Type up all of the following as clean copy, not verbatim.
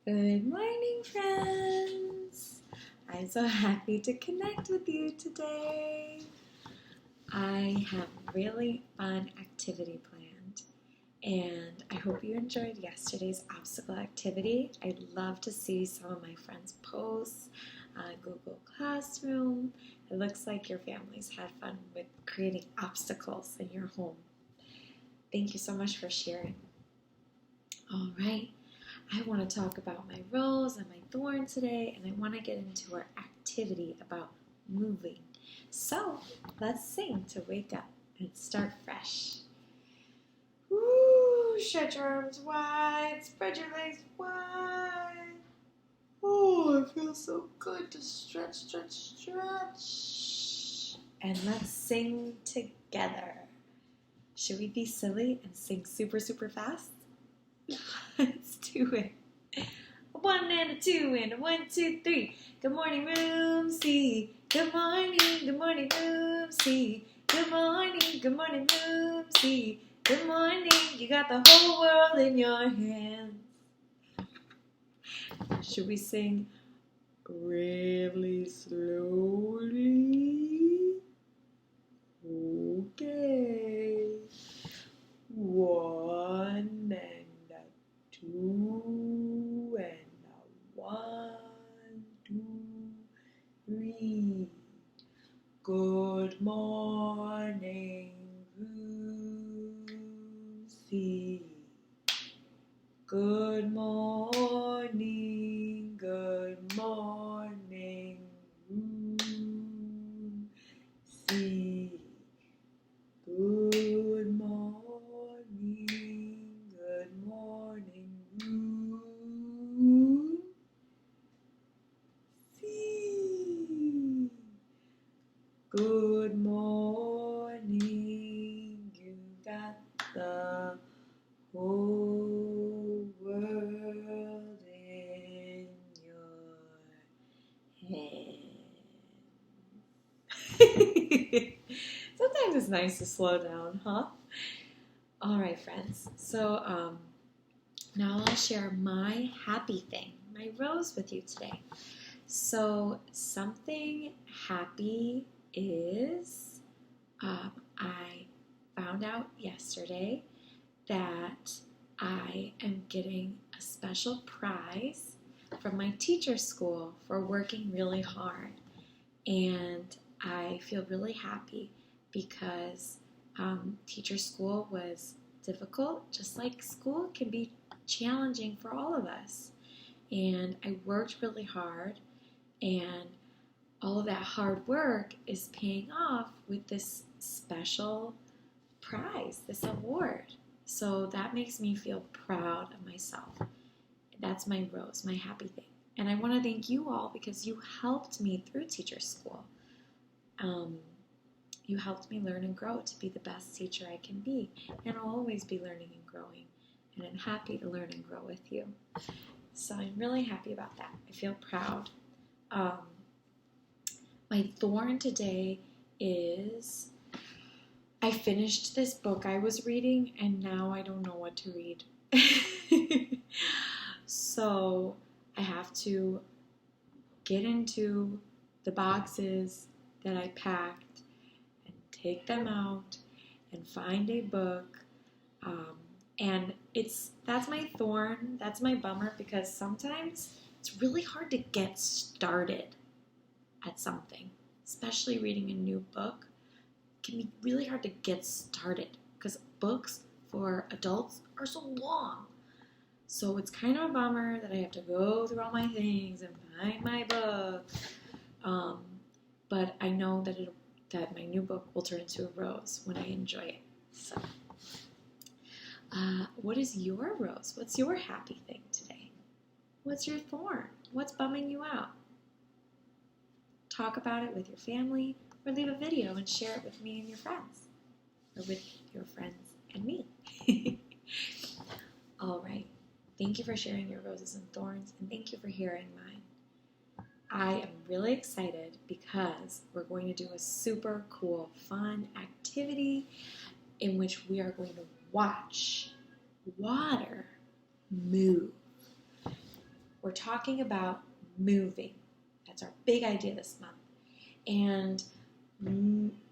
Good morning, friends! I'm so happy to connect with you today. I have a really fun activity planned, and I hope you enjoyed yesterday's obstacle activity. I'd love to see some of my friends' posts on Google Classroom. It looks like your families had fun with creating obstacles in your home. Thank you so much for sharing. All right. I want to talk about my rose and my thorn today, and I want to get into our activity about moving. So let's sing to wake up and start fresh. Woo! Stretch your arms wide, spread your legs wide. Oh, it feels so good to stretch. And let's sing together. Should we be silly and sing super fast? Let's do it. A 1 and a 2 and a 1, 2, 3. Good morning, room C. Good morning, room C. Good morning, room C. Good morning, you got the whole world in your hands. Should we sing really slowly? Okay. 1 and a 2 and a 1, 2, 3. Good morning, Lucy. Good morning, Lucy. Good morning, Lucy. Good morning, you got the whole world in your hands. Sometimes it's nice to slow down, huh? All right, friends. So now I'll share my happy thing, my rose with you today. So something happy is I found out yesterday that I am getting a special prize from my teacher school for working really hard. And I feel really happy because teacher school was difficult, just like school can be challenging for all of us. And I worked really hard, and all of that hard work is paying off with this special prize, this award. So that makes me feel proud of myself. That's my rose, my happy thing. And I want to thank you all because you helped me through teacher school. You helped me learn and grow to be the best teacher I can be. And I'll always be learning and growing. And I'm happy to learn and grow with you. So I'm really happy about that. I feel proud. My thorn today is I finished this book I was reading and now I don't know what to read. So I have to get into the boxes that I packed and take them out and find a book. And that's my thorn, that's my bummer, because sometimes it's really hard to get started at something, especially reading a new book. It can be really hard to get started because books for adults are so long. So it's kind of a bummer that I have to go through all my things and find my book. But I know that my new book will turn into a rose when I enjoy it. So, what is your rose? What's your happy thing today? What's your thorn? What's bumming you out? Talk about it with your family, or leave a video and share it with me and your friends, or with your friends and me. All right. Thank you for sharing your roses and thorns, and thank you for hearing mine. I am really excited because we're going to do a super cool, fun activity in which we are going to watch water move. we're talking about moving. That's our big idea this month. And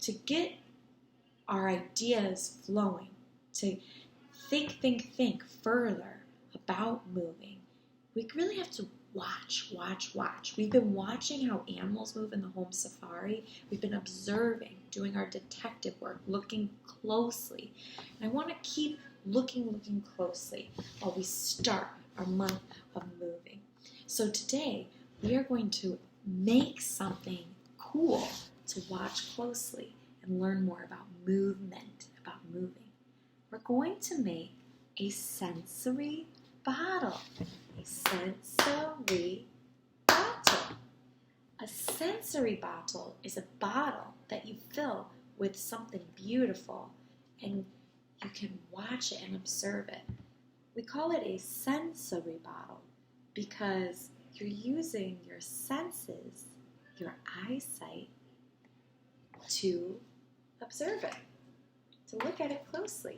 to get our ideas flowing, to think further about moving, we really have to watch. We've been watching how animals move in the home safari. We've been observing, doing our detective work, looking closely. And I want to keep looking closely while we start our month of moving. So today, we are going to make something cool to watch closely and learn more about movement, about moving. We're going to make a sensory bottle. A sensory bottle. A sensory bottle is a bottle that you fill with something beautiful and you can watch it and observe it. We call it a sensory bottle because you're using your senses, your eyesight, to observe it, to look at it closely.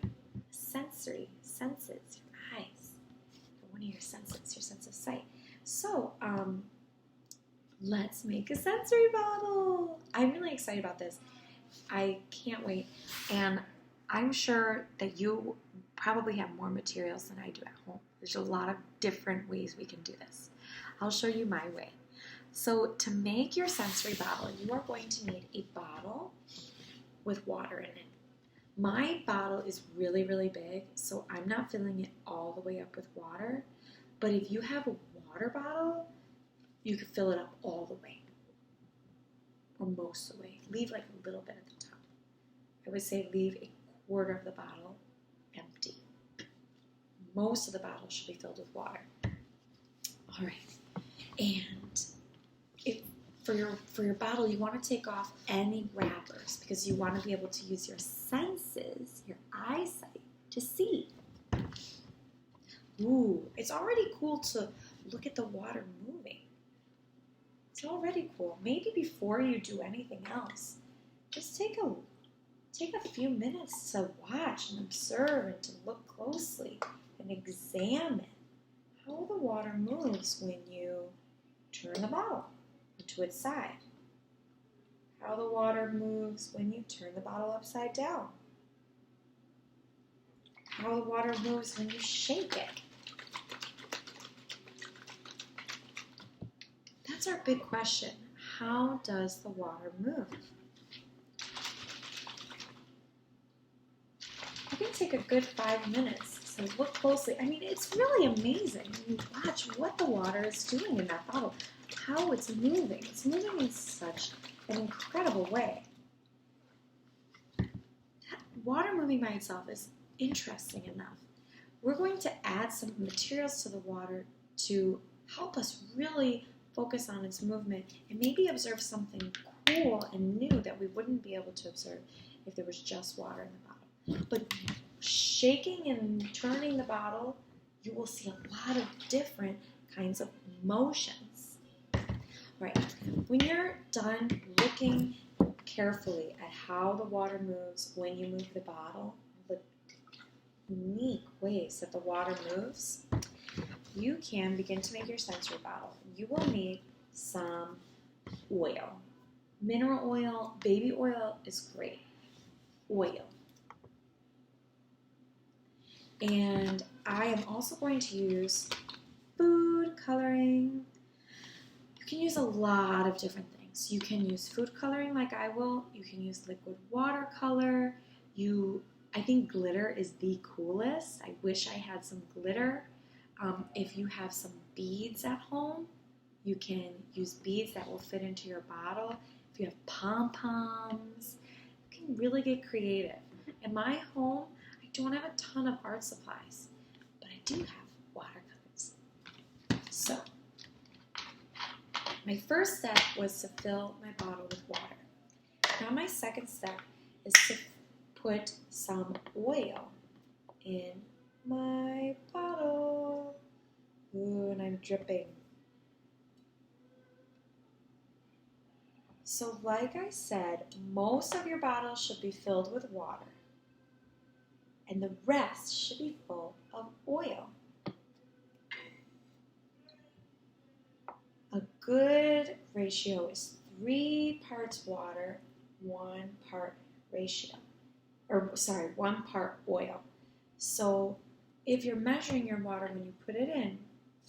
Sensory, senses, your eyes, one of your senses, your sense of sight. So, let's make a sensory bottle. I'm really excited about this. I can't wait. And I'm sure that you probably have more materials than I do at home. There's a lot of different ways we can do this. I'll show you my way. So to make your sensory bottle, you are going to need a bottle with water in it. My bottle is really, really big, so I'm not filling it all the way up with water. But if you have a water bottle, you could fill it up all the way, or most of the way. Leave like a little bit at the top. I would say leave a quarter of the bottle empty. Most of the bottle should be filled with water. All right, and for your bottle, you want to take off any wrappers because you want to be able to use your senses, your eyesight, to see. Ooh, it's already cool to look at the water moving. It's already cool. Maybe before you do anything else, just take a few minutes to watch and observe and to look closely and examine how the water moves when you turn the bottle to its side. How the water moves when you turn the bottle upside down. How the water moves when you shake it. That's our big question. How does the water move? You can take a good 5 minutes to look closely. I mean, it's really amazing when you watch what the water is doing in that bottle, how it's moving. It's moving in such an incredible way. Water moving by itself is interesting enough. We're going to add some materials to the water to help us really focus on its movement and maybe observe something cool and new that we wouldn't be able to observe if there was just water in the bottle. But shaking and turning the bottle, you will see a lot of different kinds of motions. Right. When you're done looking carefully at how the water moves when you move the bottle, the unique ways that the water moves, you can begin to make your sensory bottle. You will need some oil. Mineral oil, baby oil is great. Oil. And I am also going to use food coloring. You can use a lot of different things. You can use food coloring like I will. You can use liquid watercolor. I think glitter is the coolest. I wish I had some glitter. If you have some beads at home, you can use beads that will fit into your bottle. If you have pom-poms, you can really get creative. In my home, I don't have a ton of art supplies, but I do have watercolors. So, my first step was to fill my bottle with water. Now my second step is to put some oil in my bottle. Ooh, and I'm dripping. So like I said, most of your bottle should be filled with water, and the rest should be full of oil. good ratio is 3 parts water, 1 part ratio. 1 part oil. So if you're measuring your water when you put it in,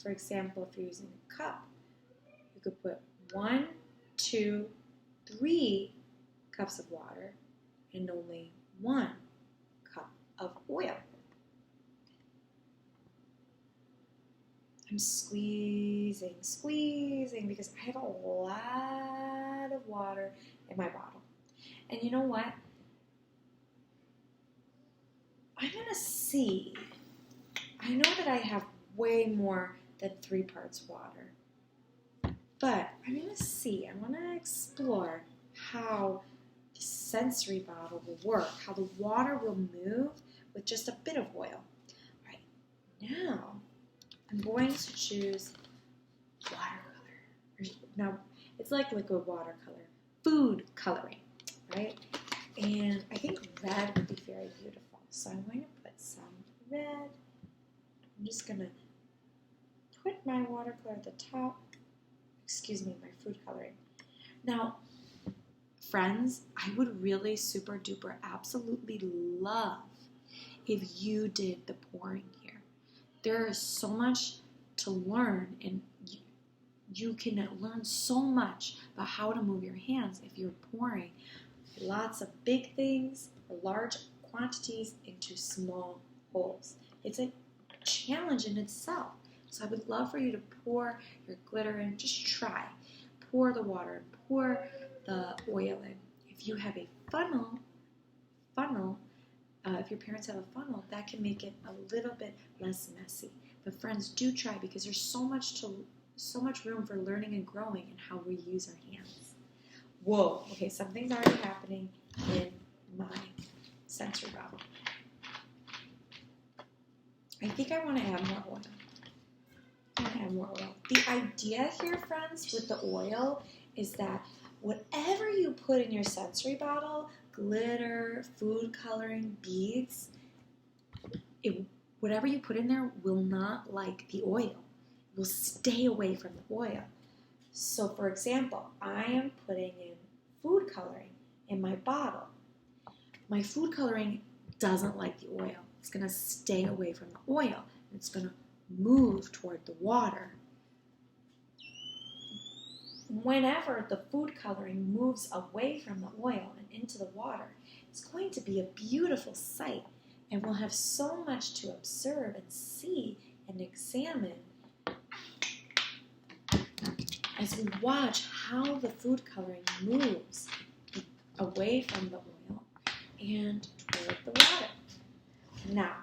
for example, if you're using a cup, you could put 1, 2, 3 cups of water and only 1 cup of oil. I'm squeezing because I have a lot of water in my bottle. And you know what? I'm going to see. I know that I have way more than 3 parts water. But I'm going to see. I want to explore how the sensory bottle will work, how the water will move with just a bit of oil. All right, now I'm going to choose watercolor. Now, it's like liquid watercolor, food coloring, right? And I think red would be very beautiful. So I'm going to put some red. I'm just going to put my watercolor at the top. Excuse me, my food coloring. Now, friends, I would really super duper absolutely love if you did the pouring here. There is so much to learn, and you can learn so much about how to move your hands if you're pouring lots of big things or large quantities into small holes. It's a challenge in itself. So I would love for you to pour your glitter in. Just try. Pour the water and pour the oil in. If you have a funnel, if your parents have a funnel, that can make it a little bit less messy. But friends, do try because there's so much room for learning and growing in how we use our hands. Whoa, okay, something's already happening in my sensory bottle. I think I want to add more oil. The idea here, friends, with the oil is that whatever you put in your sensory bottle, glitter, food coloring, beads, whatever you put in there will not like the oil. It will stay away from the oil. So, for example, I am putting in food coloring in my bottle. My food coloring doesn't like the oil. It's going to stay away from the oil. It's going to move toward the water. Whenever the food coloring moves away from the oil and into the water, it's going to be a beautiful sight, and we'll have so much to observe and see and examine as we watch how the food coloring moves away from the oil and toward the water. Now,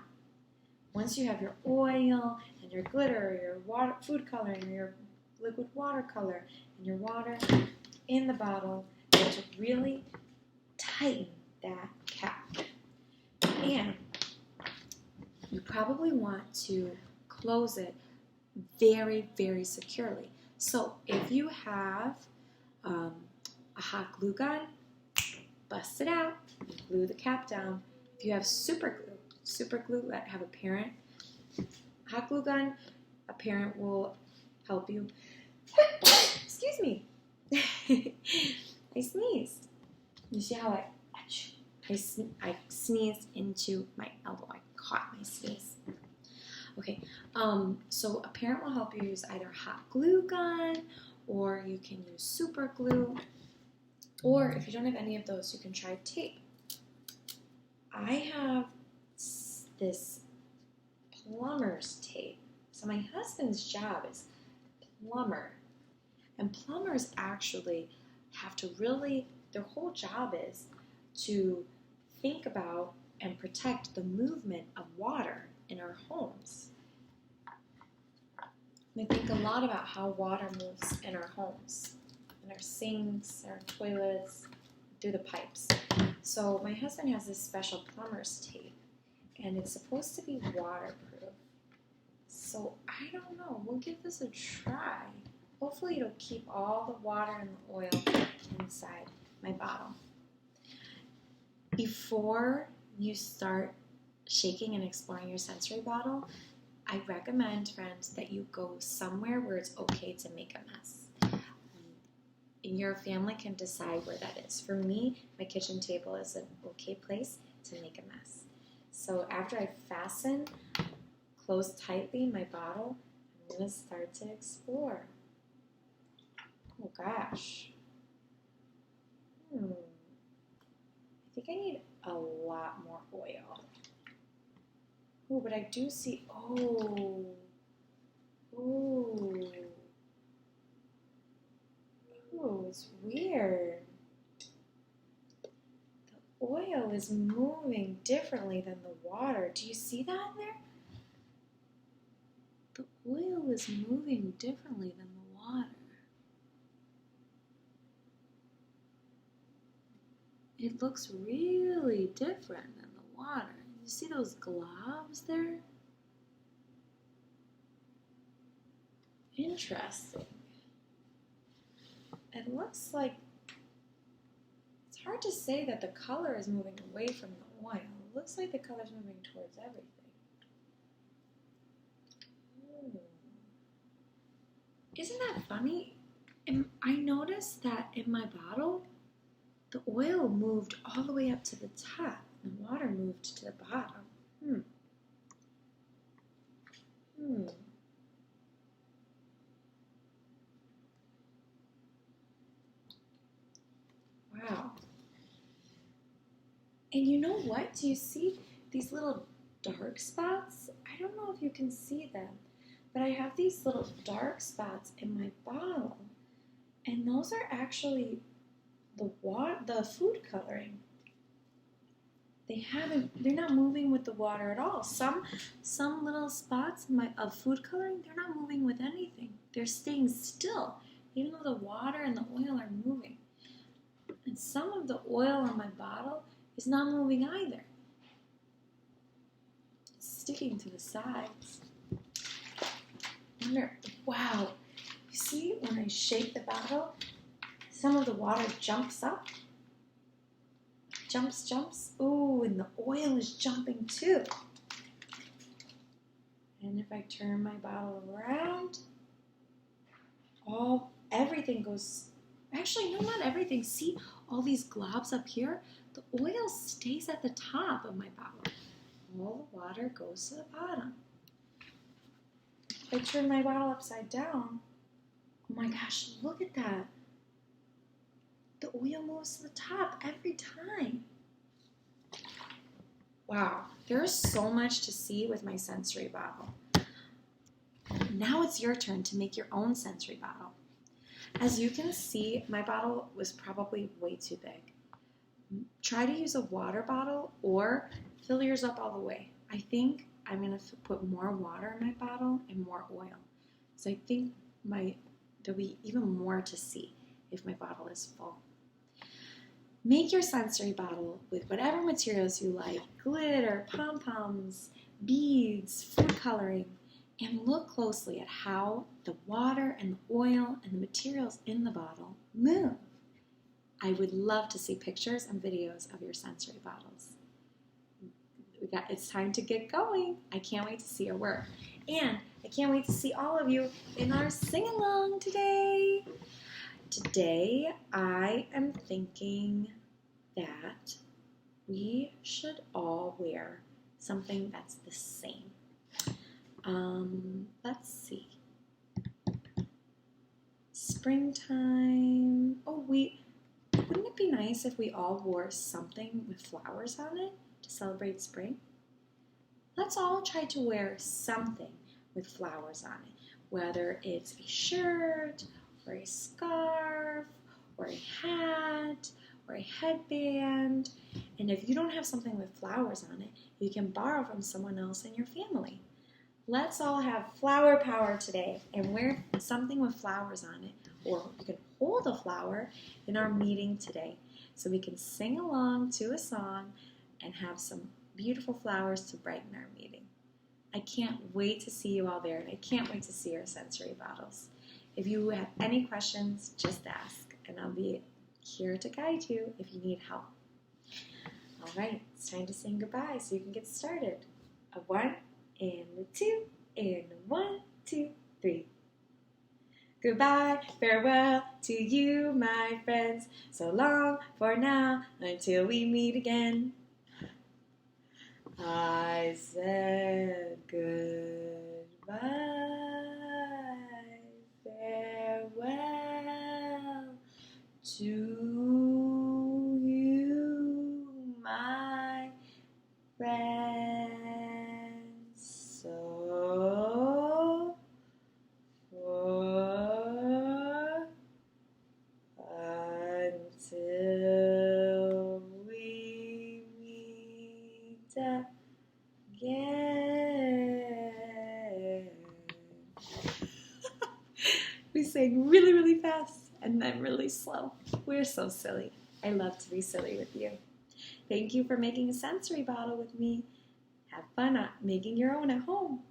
once you have your oil and your glitter, your food coloring, or your liquid watercolor, and your water in the bottle, you have to really tighten that cap. And you probably want to close it very, very securely. So if you have a hot glue gun, bust it out and glue the cap down. If you have super glue, have a parent. Hot glue gun, a parent will help you. Excuse me. I sneezed. You see how I sneezed into my elbow. I caught my sneeze. Okay, so a parent will help you use either hot glue gun, or you can use super glue, or if you don't have any of those, you can try tape. I have this plumber's tape. So my husband's job is plumber. And plumbers actually have to their whole job is to think about and protect the movement of water in our homes. We think a lot about how water moves in our homes, in our sinks, our toilets, through the pipes. So my husband has this special plumber's tape, and it's supposed to be waterproof. So I don't know, we'll give this a try. Hopefully it'll keep all the water and the oil inside my bottle. Before you start shaking and exploring your sensory bottle, I recommend, friends, that you go somewhere where it's okay to make a mess. your family can decide where that is. For me, my kitchen table is an okay place to make a mess. So after I fasten, close tightly my bottle, I'm going to start to explore. Oh gosh. I think I need a lot more oil. Oh, but I do see, oh, it's weird. The oil is moving differently than the water. Do you see that in there? The oil is moving differently than the water. It looks really different than the water. You see those globs there? Interesting. It looks like, it's hard to say that the color is moving away from the oil. It looks like the color is moving towards everything. Isn't that funny? I noticed that in my bottle, the oil moved all the way up to the top. The water moved to the bottom. Wow. And you know what? Do you see these little dark spots? I don't know if you can see them, but I have these little dark spots in my bottle. And those are actually the food coloring. They're not moving with the water at all. Some little spots of food coloring, they're not moving with anything. They're staying still, even though the water and the oil are moving. And some of the oil on my bottle is not moving either. It's sticking to the sides. Wow, you see when I shake the bottle, some of the water jumps up. Jumps. Ooh, and the oil is jumping too. And if I turn my bottle around, everything goes, actually, no, not everything. See all these globs up here? The oil stays at the top of my bottle. All the water goes to the bottom. If I turn my bottle upside down, oh my gosh, look at that. The oil moves to the top every time. Wow, there's so much to see with my sensory bottle. Now it's your turn to make your own sensory bottle. As you can see, my bottle was probably way too big. Try to use a water bottle or fill yours up all the way. I think I'm going to put more water in my bottle and more oil. So I think there'll be even more to see if my bottle is full. Make your sensory bottle with whatever materials you like, glitter, pom-poms, beads, food coloring, and look closely at how the water and the oil and the materials in the bottle move. I would love to see pictures and videos of your sensory bottles. It's time to get going. I can't wait to see your work. And I can't wait to see all of you in our sing-along today. Today, I am thinking that we should all wear something that's the same. Let's see. Springtime. Wouldn't it be nice if we all wore something with flowers on it to celebrate spring? Let's all try to wear something with flowers on it, whether it's a shirt, or a scarf, or a hat, or a headband. And if you don't have something with flowers on it, you can borrow from someone else in your family. Let's all have flower power today and wear something with flowers on it, or you can hold a flower in our meeting today so we can sing along to a song and have some beautiful flowers to brighten our meeting. I can't wait to see you all there, and I can't wait to see your sensory bottles. If you have any questions, just ask, and I'll be here to guide you if you need help. All right, it's time to sing goodbye so you can get started. A 1 and a 2 and a 1, 2, 3. Goodbye, farewell to you, my friends. So long for now, until we meet again. I said goodbye, farewell to you, my friends. So for until we meet again. We sing really, really fast and then really slow. We're so silly. I love to be silly with you. Thank you for making a sensory bottle with me. Have fun making your own at home.